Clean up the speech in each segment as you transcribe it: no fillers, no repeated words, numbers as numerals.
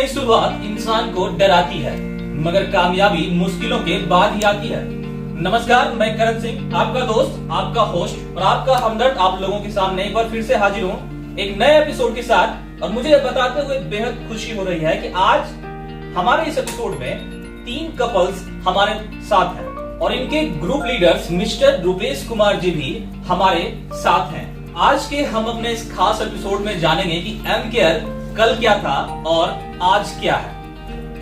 शुरुआत इंसान को डराती है, मगर कामयाबी मुश्किलों के बाद ही आती है। नमस्कार, मैं करण सिंह, आपका दोस्त, आपका होस्ट और आपका हमदर्द आप लोगों के सामने एक बार फिर से हाजिर हूँ एक नए एपिसोड के साथ। और मुझे बताते हुए बेहद खुशी हो रही है कि आज हमारे इस एपिसोड में 3 कपल्स हमारे साथ हैं और इनके group leaders mister Rupesh Kumar ji भी हमारे साथ हैं। आज के हम अपने इस खास एपिसोड में जानेंगे कि एम केयर कल क्या था और आज क्या है।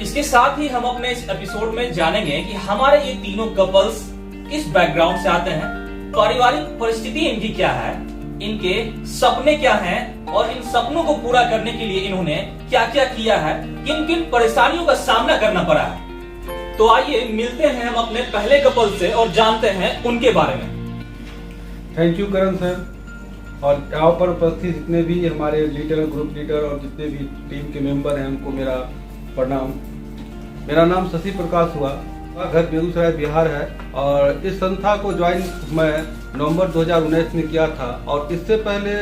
इसके साथ ही हम अपने इस एपिसोड में जानेंगे कि हमारे ये तीनों कपल्स किस बैकग्राउंड से आते हैं, पारिवारिक परिस्थिति इनकी क्या है, इनके सपने क्या हैं और इन सपनों को पूरा करने के लिए इन्होंने क्या क्या किया है, किन किन परेशानियों का सामना करना पड़ा है। तो आइए मिलते हैं हम अपने पहले कपल से और जानते हैं उनके बारे में। Thank you Karan sir. और यहाँ पर उपस्थित जितने भी हमारे लीडर, ग्रुप लीडर और जितने भी टीम के मेंबर हैं उनको मेरा प्रणाम। मेरा नाम शशि प्रकाश हुआ, घर बेगूसराय बिहार है और इस संस्था को ज्वाइन मैं नवंबर 2019 में किया था। और इससे पहले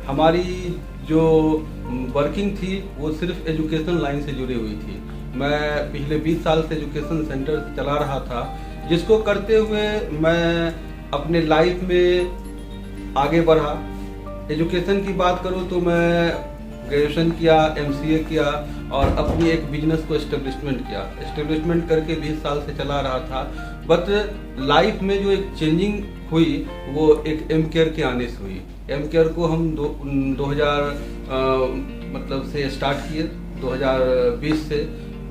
हमारी जो वर्किंग थी वो सिर्फ एजुकेशन लाइन से जुड़ी हुई थी। मैं पिछले 20 साल से एजुकेशन सेंटर चला रहा था, जिसको करते हुए मैं अपने लाइफ में आगे बढ़ा। एजुकेशन की बात करूं तो मैं ग्रेजुएशन किया, MCA किया और अपनी एक बिजनेस को एस्टेब्लिशमेंट किया। एस्टेब्लिशमेंट करके 20 साल से चला रहा था। बट लाइफ में जो एक चेंजिंग हुई वो एक एम केयर के आने से हुई। एम केयर को हम 2000 मतलब से स्टार्ट किए, 2020 से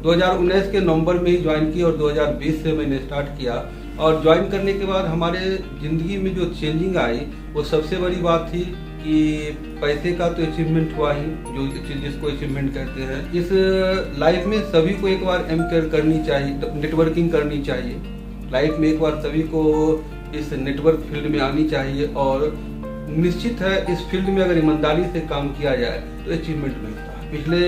2019 के नवंबर में ही ज्वाइन की और 2020 से मैंने स्टार्ट किया। और ज्वाइन करने के बाद हमारे ज़िंदगी में जो चेंजिंग आई वो सबसे बड़ी बात थी कि पैसे का तो अचीवमेंट हुआ ही, जो जिसको अचीवमेंट कहते हैं। इस लाइफ में सभी को एक बार एम केयर करनी चाहिए, नेटवर्किंग करनी चाहिए। लाइफ में एक बार सभी को इस नेटवर्क फील्ड में आनी चाहिए और निश्चित है इस फील्ड में अगर ईमानदारी से काम किया जाए तो अचीवमेंट मिलता है। पिछले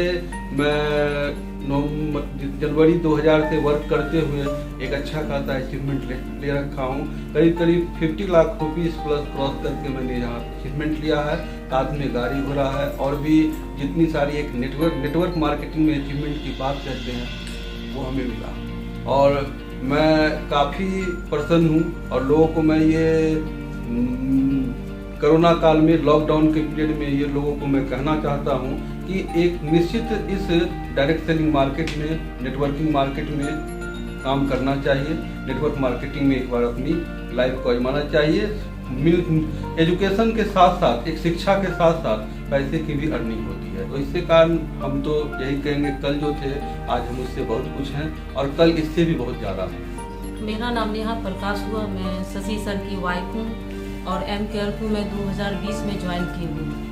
मैं जनवरी 2000 से वर्क करते हुए एक अच्छा खासा अचीवमेंट ले रखा हूँ। करीब 50 लाख रुपीस प्लस क्रॉस करके मैंने यहाँ अचीवमेंट लिया है। साथ में गाड़ी घोड़ा है और भी जितनी सारी एक नेटवर्क मार्केटिंग में अचीवमेंट की बात करते हैं वो हमें मिला। और मैं काफ़ी प्रसन्न हूँ और लोगों को मैं ये कोरोना काल में, लॉकडाउन के पीरियड में ये लोगों को मैं कहना चाहता हूँ कि एक निश्चित इस डायरेक्ट सेलिंग मार्केट में, नेटवर्किंग मार्केट में काम करना चाहिए। नेटवर्क मार्केटिंग में एक बार अपनी लाइफ को आजमाना चाहिए। एजुकेशन के साथ साथ, एक शिक्षा के साथ साथ पैसे की भी अर्निंग होती है। तो इससे कारण हम तो यही कहेंगे, कल जो थे आज हम उससे बहुत कुछ हैं और कल इससे भी बहुत ज़्यादा हैं। मेरा नाम नेहा प्रकाश हुआ, मैं शशि सर की वाइफ हूँ और एम केयर को मैं 2020 में ज्वाइन की हूँ।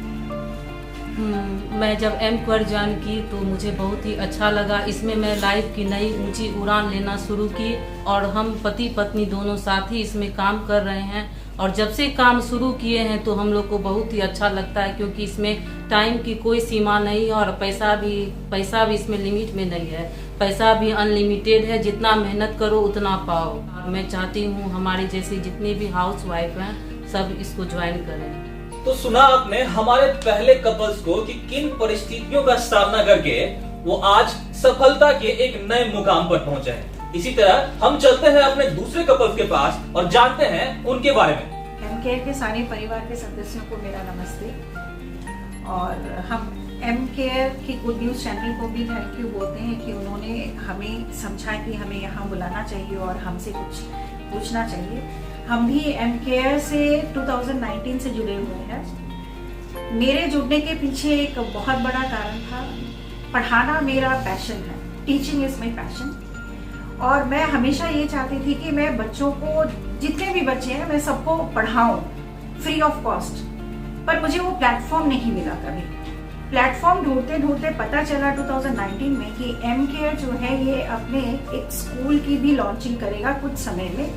मैं जब एम केयर ज्वाइन की तो मुझे बहुत ही अच्छा लगा। इसमें मैं लाइफ की नई ऊंची उड़ान लेना शुरू की और हम पति पत्नी दोनों साथ ही इसमें काम कर रहे हैं। और जब से काम शुरू किए हैं तो हम लोग को बहुत ही अच्छा लगता है, क्योंकि इसमें टाइम की कोई सीमा नहीं है और पैसा भी इसमें लिमिट में नहीं है। पैसा भी अनलिमिटेड है, जितना मेहनत करो उतना पाओ। और मैं चाहती हूँ हमारे जैसे जितने भी हाउस वाइफ हैं सब इसको ज्वाइन करें। तो सुना आपने हमारे पहले कपल्स को कि किन परिस्थितियों का सामना करके वो आज सफलता के एक नए मुकाम पर पहुंचे हैं। इसी तरह हम चलते हैं अपने दूसरे कपल्स के पास और जानते हैं उनके बारे में। एम केयर के सारे परिवार के सदस्यों को मेरा नमस्ते। और हम एम केयर के गुड न्यूज़ चैनल को भी थैंक यू बोलते हैं कि उन्होंने हमें समझा कि हमें यहाँ बुलाना चाहिए और हमसे कुछ पूछना चाहिए। हम भी एम केयर से 2019 से जुड़े हुए हैं। मेरे जुड़ने के पीछे एक बहुत बड़ा कारण था, पढ़ाना मेरा पैशन है, टीचिंग इज माई पैशन। और मैं हमेशा ये चाहती थी कि मैं बच्चों को, जितने भी बच्चे हैं, मैं सबको पढ़ाऊं फ्री ऑफ कॉस्ट। पर मुझे वो प्लेटफॉर्म नहीं मिला कभी। प्लेटफॉर्म ढूंढते ढूंढते पता चला 2019 में कि एम केयर जो है ये अपने एक स्कूल की भी लॉन्चिंग करेगा कुछ समय में,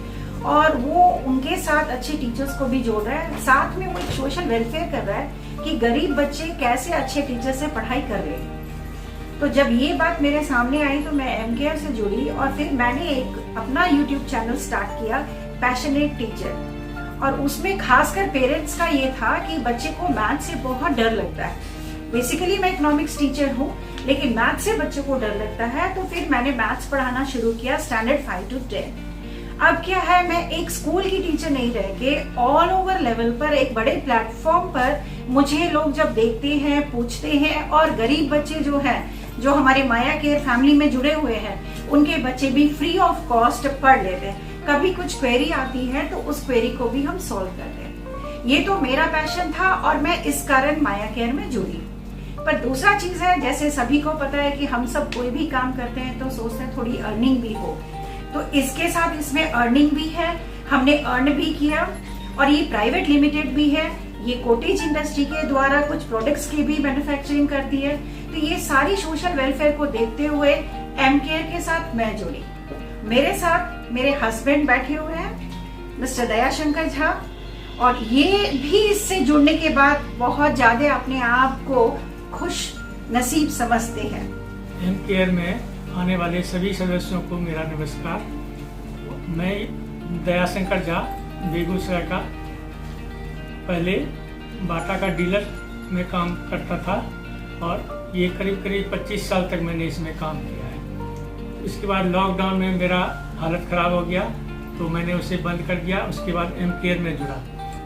और वो उनके साथ अच्छे टीचर्स को भी जोड़ रहा है। साथ में वो एक सोशल वेलफेयर कर रहा है कि गरीब बच्चे कैसे अच्छे टीचर से पढ़ाई कर रहे हैं। तो जब ये बात मेरे सामने आई तो मैं एम केयर से जुड़ी और फिर मैंने एक अपना यूट्यूब चैनल स्टार्ट किया, पैशनेट टीचर। और उसमें खासकर पेरेंट्स का ये था कि बच्चे को मैथ से बहुत डर लगता है, बेसिकली मैं इकोनॉमिक्स टीचर हूँ, लेकिन मैथ से बच्चों को डर लगता है, तो फिर मैंने मैथ्स पढ़ाना शुरू किया स्टैंडर्ड 5 to 10। अब क्या है, मैं एक स्कूल की टीचर नहीं रह के ऑल ओवर लेवल पर एक बड़े प्लेटफॉर्म पर मुझे लोग जब देखते हैं, पूछते हैं, और गरीब बच्चे जो हैं, जो हमारे माया केयर फैमिली में जुड़े हुए हैं, उनके बच्चे भी फ्री ऑफ कॉस्ट पढ़ लेते हैं। कभी कुछ क्वेरी आती है तो उस क्वेरी को भी हम सॉल्व करते हैं। ये तो मेरा पैशन था और मैं इस कारण माया केयर में जुड़ी। पर दूसरा चीज है, जैसे सभी को पता है कि हम सब कोई भी काम करते हैं तो सोचते हैं थोड़ी अर्निंग भी हो, तो इसके साथ इसमें अर्निंग भी है, हमने अर्न भी किया, और ये प्राइवेट लिमिटेड भी है। ये कोटेज इंडस्ट्री के द्वारा कुछ प्रोडक्ट्स की भी मैन्युफैक्चरिंग करती है। तो ये सारी सोशल वेलफेयर को देखते हुए एम केयर के साथ मैं जुड़ी। मेरे साथ मेरे हस्बैंड बैठे हुए हैं, मिस्टर दयाशंकर झा, और ये भी इससे जुड़ने के बाद बहुत ज्यादा अपने आप को खुश नसीब समझते हैं। एम केयर में आने वाले सभी सदस्यों को मेरा नमस्कार। मैं दयाशंकर झा बेगूसराय का पहले बाटा का डीलर में काम करता था, और ये करीब 25 साल तक मैंने इसमें काम किया है। उसके बाद लॉकडाउन में मेरा हालत ख़राब हो गया तो मैंने उसे बंद कर दिया। उसके बाद एम केयर में जुड़ा,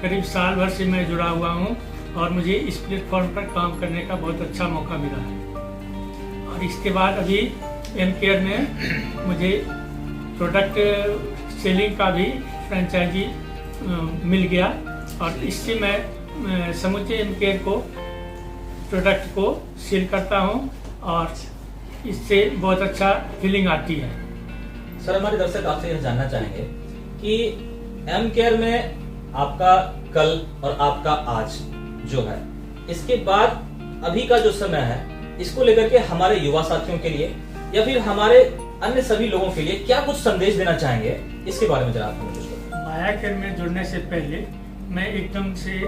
करीब साल भर से मैं जुड़ा हुआ हूँ, और मुझे इस प्लेटफॉर्म पर काम करने का बहुत अच्छा मौका मिला है। और इसके बाद अभी एम केयर में मुझे प्रोडक्ट सेलिंग का भी फ्रेंचाइजी मिल गया, और इससे मैं समूचे एम केयर को प्रोडक्ट को सेल करता हूँ, और इससे बहुत अच्छा फीलिंग आती है। सर, हमारे दर्शक आपसे यह जानना चाहेंगे कि एम केयर में आपका कल और आपका आज जो है, इसके बाद अभी का जो समय है, इसको लेकर के हमारे युवा साथियों के लिए या फिर हमारे अन्य सभी लोगों के लिए क्या कुछ संदेश देना चाहेंगे, इसके बारे में जरा आप हमें कुछ बताएं। माया केयर में जुड़ने से पहले मैं एकदम से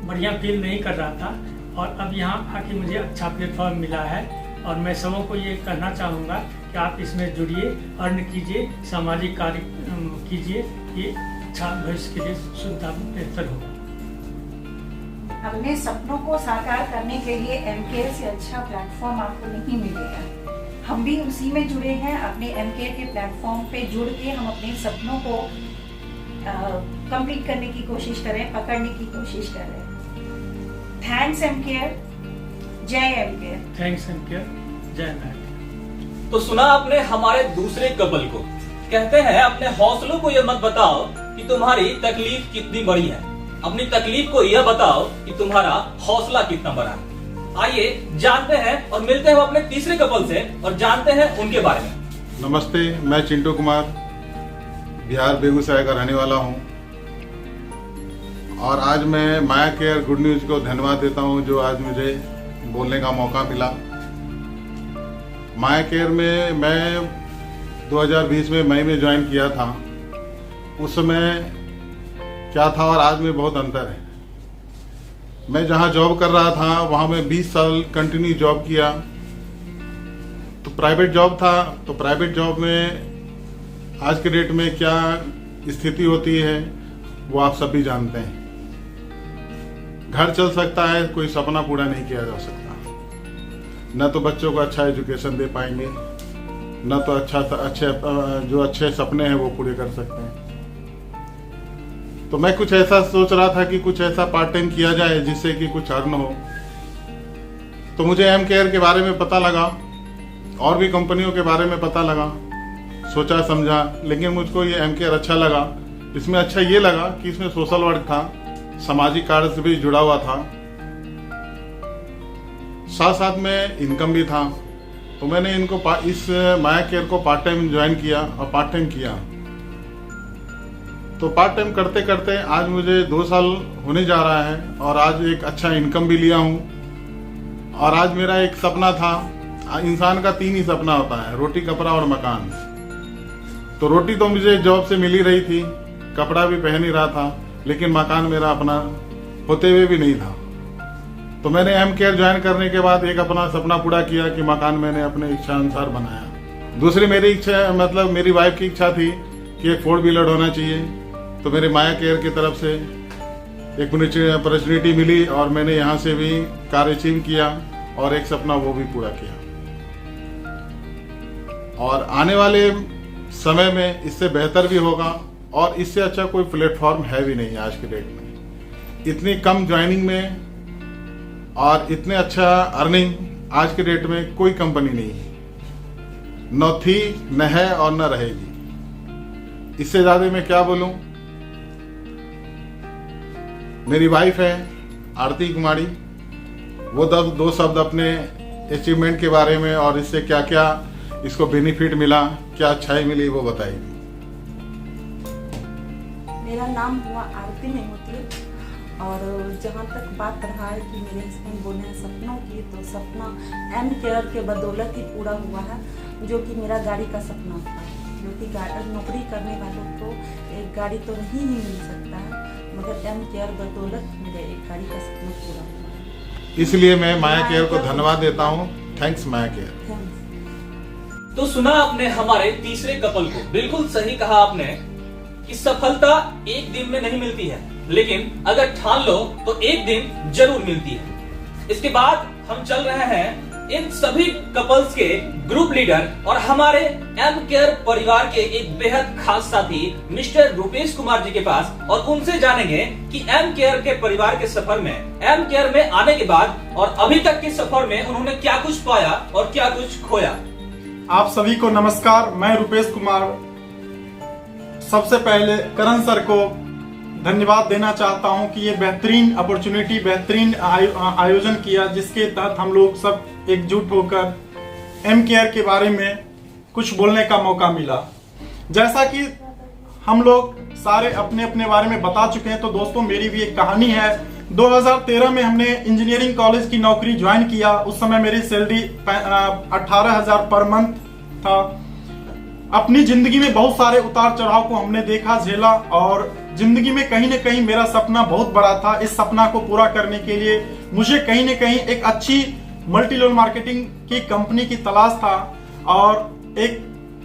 बढ़िया फील नहीं कर रहा था, और अब यहाँ आके मुझे अच्छा प्लेटफॉर्म मिला है, और मैं सबों को ये कहना चाहूँगा कि आप इसमें जुड़िए, अर्न कीजिए, सामाजिक कार्य कीजिए, ये अच्छा भविष्य के लिए सुविधा बेहतर होगा। अपने सपनों को साकार करने के लिए एम केयर से अच्छा प्लेटफॉर्म आपको नहीं मिलेगा। हम भी उसी में जुड़े हैं, अपने एम केयर के प्लेटफॉर्म पे जुड़ के हम अपने सपनों को कंप्लीट करने की कोशिश करें, पकड़ने की कोशिश करें। थैंक्स एम केयर, जय M care. Thanks M care, जय मैम। तो सुना आपने हमारे दूसरे कपल को, कहते हैं अपने हौसलों को यह मत बताओ कि तुम्हारी तकलीफ कितनी बड़ी है, अपनी तकलीफ को यह बताओ कि तुम्हारा हौसला कितना बड़ा है। आइए जानते हैं और मिलते हैं अपने तीसरे कपल से और जानते हैं उनके बारे में। नमस्ते, मैं चिंटू कुमार बिहार बेगूसराय का रहने वाला हूं, और आज मैं माया केयर गुड न्यूज को धन्यवाद देता हूं जो आज मुझे बोलने का मौका मिला। माया केयर में मैं 2020 में मई में ज्वाइन किया था। उस समय क्या था और आज में बहुत अंतर है। मैं जहाँ जॉब कर रहा था वहाँ मैं 20 साल कंटिन्यू जॉब किया, तो प्राइवेट जॉब था। तो प्राइवेट जॉब में आज के डेट में क्या स्थिति होती है वो आप सभी जानते हैं। घर चल सकता है, कोई सपना पूरा नहीं किया जा सकता। न तो बच्चों को अच्छा एजुकेशन दे पाएंगे, न तो अच्छे सपने हैं वो पूरे कर सकते हैं। तो मैं कुछ ऐसा सोच रहा था कि कुछ ऐसा पार्ट टाइम किया जाए जिससे कि कुछ अर्न हो। तो मुझे एम केयर के बारे में पता लगा, और भी कंपनियों के बारे में पता लगा, सोचा समझा, लेकिन मुझको ये एम केयर अच्छा लगा। इसमें अच्छा ये लगा कि इसमें सोशल वर्क था, सामाजिक कार्य से भी जुड़ा हुआ था, साथ साथ में इनकम भी था। तो मैंने इस माया केयर को पार्ट टाइम ज्वाइन किया और पार्ट टाइम किया। तो पार्ट टाइम करते करते आज मुझे 2 साल होने जा रहा है, और आज एक अच्छा इनकम भी लिया हूँ। और आज मेरा एक सपना था, इंसान का 3 ही सपना होता है, रोटी, कपड़ा और मकान। तो रोटी तो मुझे जॉब से मिल ही रही थी, कपड़ा भी पहन ही रहा था, लेकिन मकान मेरा अपना होते हुए भी नहीं था। तो मैंने एम केयर ज्वाइन करने के बाद एक अपना सपना पूरा किया कि मकान मैंने अपने इच्छा अनुसार बनाया। दूसरी मेरी इच्छा, मतलब मेरी वाइफ की इच्छा थी कि एक 4 व्हीलर होना चाहिए। तो मेरे माया केयर की तरफ से एक मुझे अपॉर्चुनिटी मिली और मैंने यहाँ से भी कार्य अचीव किया और एक सपना वो भी पूरा किया। और आने वाले समय में इससे बेहतर भी होगा और इससे अच्छा कोई प्लेटफॉर्म है भी नहीं आज के डेट में। इतनी कम ज्वाइनिंग में और इतने अच्छा अर्निंग आज के डेट में कोई कंपनी नहीं है, न थी, न है और न रहेगी। इससे ज्यादा मैं क्या बोलूं। मेरी वाइफ है आरती कुमारी, वो दो शब्द अपने अचीवमेंट के बारे में और इससे क्या क्या इसको बेनिफिट मिला, क्या अच्छाई मिली, वो बताएगी। मेरा नाम हुआ आरती मेहमूती और जहाँ तक बात रहा है कि मेरे हस्बैंड बोले हैं सपनों की, तो सपना एम केयर के बदौलत ही पूरा हुआ है, जो कि मेरा गाड़ी का सपना था। जो कि नौकरी करने वालों को एक गाड़ी तो नहीं ही मिल सकता है, मगर एम केयर बदौलत मेरे एक गाड़ी का सपना पूरा हुआ है। इसलिए मैं माया केयर को धन्यवाद देता हूँ। थैंक्स माया केयर। थैंक्स। तो सुना आपने हमारे तीसरे कपल को, बिल्कुल सही कहा आपने कि सफलता एक दिन में नहीं मिलती है, लेकिन अगर ठान लो तो एक दिन जरूर मिलती है। इसके बाद हम चल रहे हैं इन सभी कपल्स के ग्रुप लीडर और हमारे एम केयर परिवार के एक बेहद खास साथी मिस्टर रूपेश कुमार जी के पास और उनसे जानेंगे कि एम केयर के परिवार के सफर में, एम केयर में आने के बाद और अभी तक के सफर में उन्होंने क्या कुछ पाया और क्या कुछ खोया। आप सभी को नमस्कार। मैं रूपेश कुमार सबसे पहले करण सर को धन्यवाद देना चाहता हूं कि ये बेहतरीन अपॉर्चुनिटी, बेहतरीन आयोजन किया, जिसके तहत हम लोग सब एकजुट होकर एम केयर के बारे में कुछ बोलने का मौका मिला। जैसा कि हम लोग सारे अपने अपने बारे में बता चुके हैं, तो दोस्तों मेरी भी एक कहानी है। 2013 में हमने इंजीनियरिंग कॉलेज की नौकरी ज्वाइन किया। उस समय मेरी सैलरी 18,000 पर मंथ था। अपनी जिंदगी में बहुत सारे उतार चढ़ाव को हमने देखा, झेला, और जिंदगी में कहीं न कहीं मेरा सपना बहुत बड़ा था। इस सपना को पूरा करने के लिए मुझे कहीं न कहीं एक अच्छी मल्टी लेवल मार्केटिंग की कंपनी की तलाश था। और एक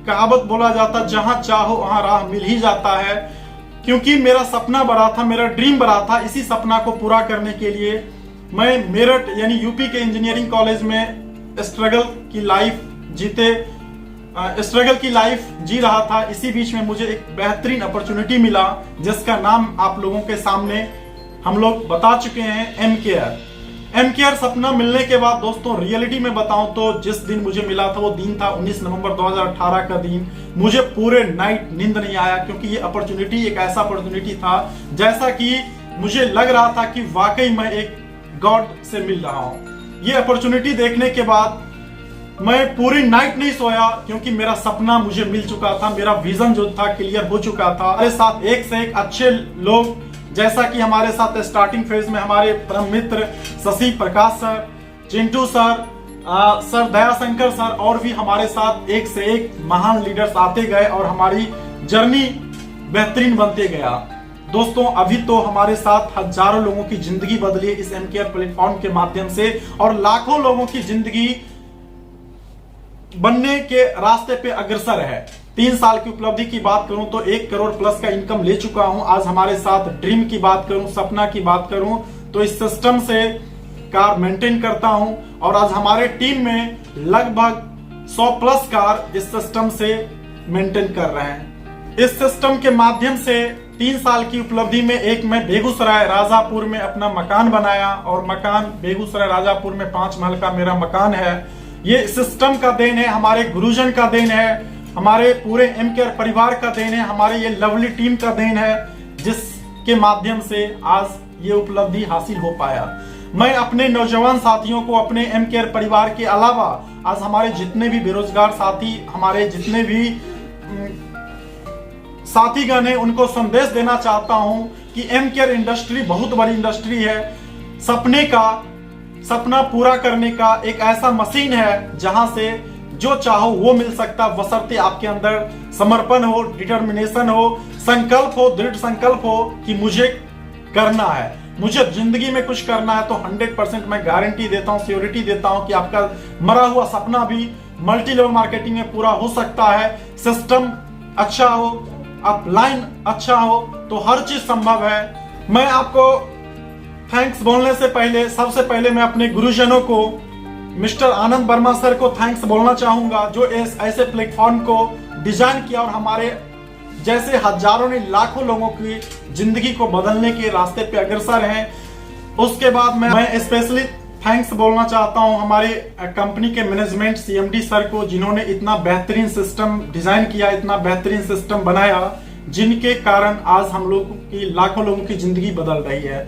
कहावत बोला जाता, जहां चाहो वहां राह मिल ही जाता है। क्योंकि मेरा सपना बड़ा था, मेरा ड्रीम बड़ा था। इसी सपना को पूरा करने के लिए मैं मेरठ यानी यूपी के इंजीनियरिंग कॉलेज में स्ट्रगल की लाइफ जी रहा था। इसी बीच में मुझे एक बेहतरीन अपॉर्चुनिटी मिला, जिसका नाम आप लोगों के सामने हम लोग बता चुके हैं, एम केयर। एम केयर सपना मिलने के बाद दोस्तों रियलिटी में बताऊं तो जिस दिन मुझे मिला था वो दिन था 19 नवंबर 2018 का दिन। मुझे पूरे नाइट नींद नहीं आया, क्योंकि ये अपॉर्चुनिटी एक ऐसा अपॉर्चुनिटी था जैसा कि मुझे लग रहा था कि वाकई मैं एक गॉड से मिल रहा हूं। ये अपॉर्चुनिटी देखने के बाद मैं पूरी नाइट नहीं सोया, क्योंकि मेरा सपना मुझे मिल चुका था, मेरा विजन जो था क्लियर हो चुका था। हमारे साथ एक से एक अच्छे लोग, जैसा कि हमारे साथ स्टार्टिंग फेज में हमारे परम मित्र Shashi Prakash sir, Chintu sir, sir Dayashankar sir, और भी हमारे साथ एक से एक महान लीडर्स आते गए और हमारी जर्नी बेहतरीन बनते गया। दोस्तों अभी तो हमारे साथ हजारों लोगों की जिंदगी बदली है इस एम केयर प्लेटफॉर्म के माध्यम से, और लाखों लोगों की जिंदगी बनने के रास्ते पे अग्रसर है। 3 साल की उपलब्धि की बात करूं तो 1 करोड़ प्लस का इनकम ले चुका हूं। आज हमारे साथ ड्रीम की बात करूं, सपना की बात करूं, तो इस सिस्टम से कार मेंटेन करता हूं। और आज हमारे टीम में लगभग 100 प्लस कार इस सिस्टम से मेंटेन कर रहे हैं। इस सिस्टम के माध्यम से 3 साल की उपलब्धि में एक मैं बेगूसराय राजापुर में अपना मकान बनाया, और मकान बेगूसराय राजापुर में 5 महल का मेरा मकान है। ये सिस्टम का देन है, हमारे गुरुजन का देन है, हमारे पूरे एम केयर परिवार का देन है, हमारे ये लवली टीम का देन है, जिसके माध्यम से आज ये उपलब्धि हासिल हो पाया। मैं अपने नौजवान साथियों को, अपने एम केयर परिवार के अलावा आज हमारे जितने भी बेरोजगार साथी, हमारे जितने भी साथीगण हैं, उनको संदेश देना चाहता हूं कि एम केयर इंडस्ट्री बहुत बड़ी इंडस्ट्री है। सपना पूरा करने का एक ऐसा मशीन है जहां से जो चाहो वो मिल सकता, बशर्ते आपके अंदर समर्पण हो, डिटर्मिनेशन हो, संकल्प हो, दृढ़ संकल्प हो कि मुझे करना है, मुझे जिंदगी में कुछ करना है। तो 100% मैं गारंटी देता हूं, सियोरिटी देता हूं कि आपका मरा हुआ सपना भी मल्टी लेवल मार्केटिंग में पूरा हो सकता है। सिस्टम अच्छा हो, अपलाइन अच्छा हो, तो हर चीज संभव है। मैं आपको थैंक्स बोलने से पहले सबसे पहले मैं अपने गुरुजनों को मिस्टर आनंद वर्मा सर को थैंक्स बोलना चाहूंगा, जो ऐसे प्लेटफॉर्म को डिजाइन किया और हमारे जैसे हजारों ने लाखों लोगों की जिंदगी को बदलने के रास्ते पे अग्रसर हैं। उसके बाद मैं स्पेशली थैंक्स बोलना चाहता हूं हमारे कंपनी के मैनेजमेंट CMD सर को, जिन्होंने इतना बेहतरीन सिस्टम डिजाइन किया, इतना बेहतरीन सिस्टम बनाया, जिनके कारण आज हम लोग की लाखों लोगों की जिंदगी बदल रही है।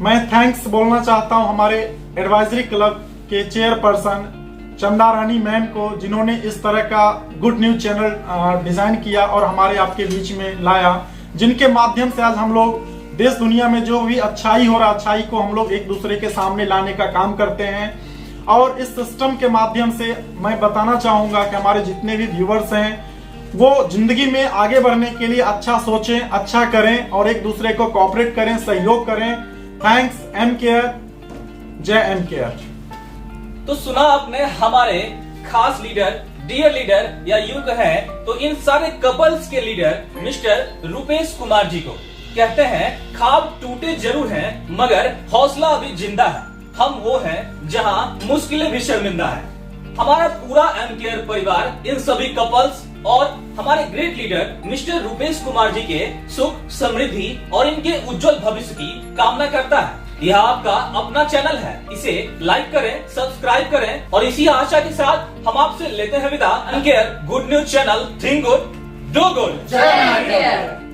मैं थैंक्स बोलना चाहता हूं हमारे एडवाइजरी क्लब के चेयरपर्सन चंदा रानी मैम को, जिन्होंने इस तरह का गुड न्यूज चैनल डिजाइन किया और हमारे आपके बीच में लाया, जिनके माध्यम से आज हम लोग देश दुनिया में जो भी अच्छाई हो रहा, अच्छाई को हम लोग एक दूसरे के सामने लाने का काम करते हैं। और इस सिस्टम के माध्यम से मैं बताना चाहूंगा कि हमारे जितने भी व्यूवर्स हैं वो जिंदगी में आगे बढ़ने के लिए अच्छा सोचें, अच्छा करें और एक दूसरे को कोऑपरेट करें, सहयोग करें। थैंक्स एम केयर, जय एम केयर। तो सुना आपने हमारे खास लीडर, डियर लीडर या यूं कहें तो इन सारे कपल्स के लीडर मिस्टर रुपेश कुमार जी को। कहते हैं ख्वाब टूटे जरूर हैं मगर हौसला अभी जिंदा है। हम वो हैं जहां मुश्किलें भी शर्मिंदा है। हमारा पूरा एम केयर परिवार इन सभी कपल्स और हमारे great leader mister Rupesh Kumar ji के सुख, समृद्धि और इनके उज्जवल भविष्य की कामना करता है। यह आपका अपना चैनल है, इसे लाइक करें, सब्सक्राइब करें और इसी आशा के साथ हम आपसे लेते हैं विदा। M care good news channel, think good, do good. जय एम केयर।